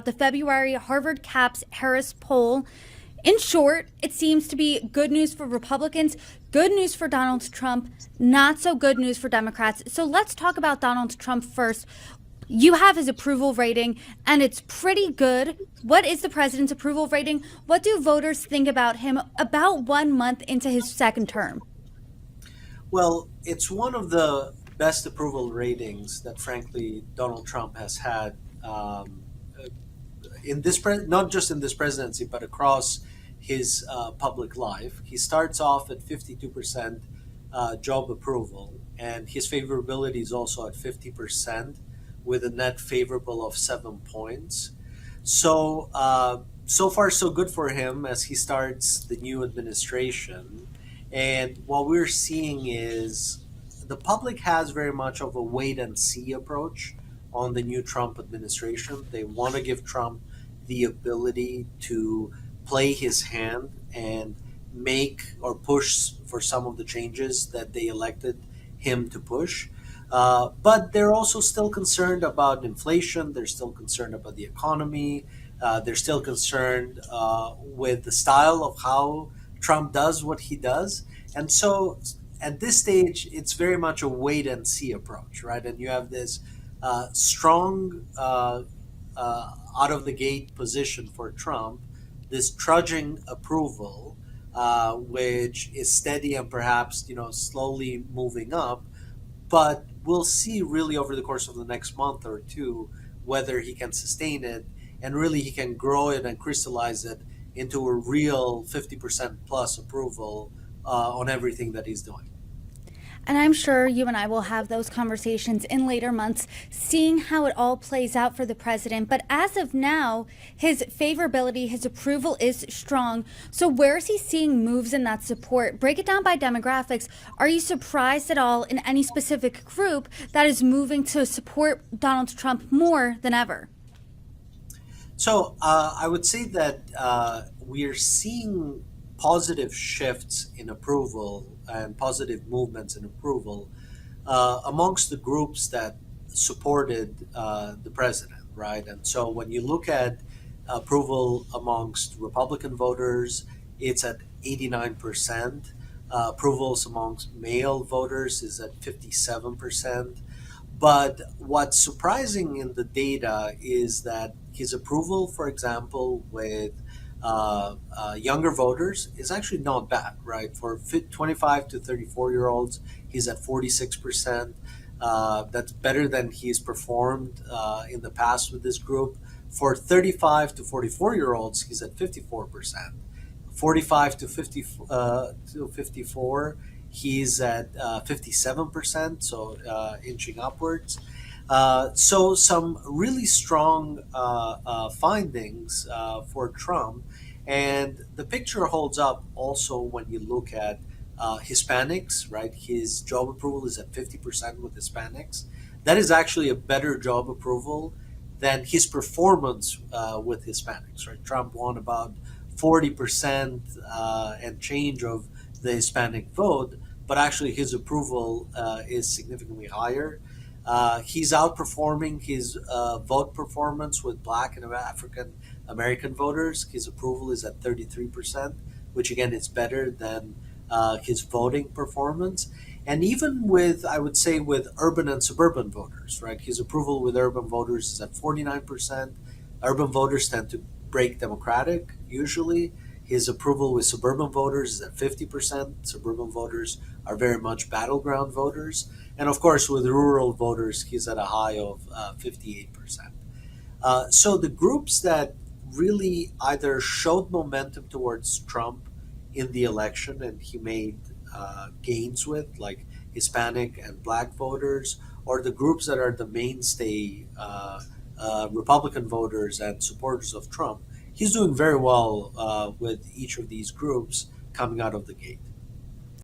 the February Harvard Caps Harris poll. In short, it seems to be good news for Republicans, good news for Donald Trump, not so good news for Democrats. So let's talk about Donald Trump first. You have his approval rating, and it's pretty good. What is the president's approval rating? What do voters think about him about 1 month into his second term? Well, it's one of the best approval ratings that, frankly, Donald Trump has had in not just in this presidency, but across his public life. He starts off at 52% job approval, and his favorability is also at 50%, with a net favorable of 7 points. So far, so good for him as he starts the new administration. And what we're seeing is the public has very much of a wait and see approach on the new Trump administration. They want to give Trump the ability to play his hand and make or push for some of the changes that they elected him to push. But they're also still concerned about inflation. They're still concerned about the economy. They're still concerned with the style of how Trump does what he does. And so at this stage, it's very much a wait and see approach, right? And you have this strong out of the gate position for Trump, this trudging approval, which is steady and perhaps slowly moving up. But we'll see really over the course of the next month or two whether he can sustain it and really he can grow it and crystallize it into a real 50% plus approval on everything that he's doing. And I'm sure you and I will have those conversations in later months, seeing how it all plays out for the president. But as of now, his favorability, his approval is strong. So where is he seeing moves in that support? Break it down by demographics. Are you surprised at all in any specific group that is moving to support Donald Trump more than ever? So I would say that we are seeing positive shifts in approval and positive movements in approval amongst the groups that supported the president, right? And so when you look at approval amongst Republican voters, it's at 89%. Approvals amongst male voters is at 57%. But what's surprising in the data is that his approval, for example, with younger voters is actually not bad, right? For 25 to 34-year-olds, he's at 46%. That's better than he's performed in the past with this group. For 35 to 44-year-olds, he's at 54%. 45 to 54, he's at 57%, so inching upwards. So some really strong findings for Trump, and the picture holds up also when you look at Hispanics, right? His job approval is at 50% with Hispanics. That is actually a better job approval than his performance with Hispanics, right? Trump won about 40% and change of the Hispanic vote, but actually his approval is significantly higher. He's outperforming his vote performance with Black and African American voters. His approval is at 33%, which again is better than his voting performance. And even with, I would say, with urban and suburban voters, right? His approval with urban voters is at 49%. Urban voters tend to break Democratic usually. His approval with suburban voters is at 50%. Suburban voters are very much battleground voters. And of course, with rural voters, he's at a high of 58%. So the groups that really either showed momentum towards Trump in the election and he made gains with, like Hispanic and Black voters, or the groups that are the mainstay Republican voters and supporters of Trump, he's doing very well with each of these groups coming out of the gate.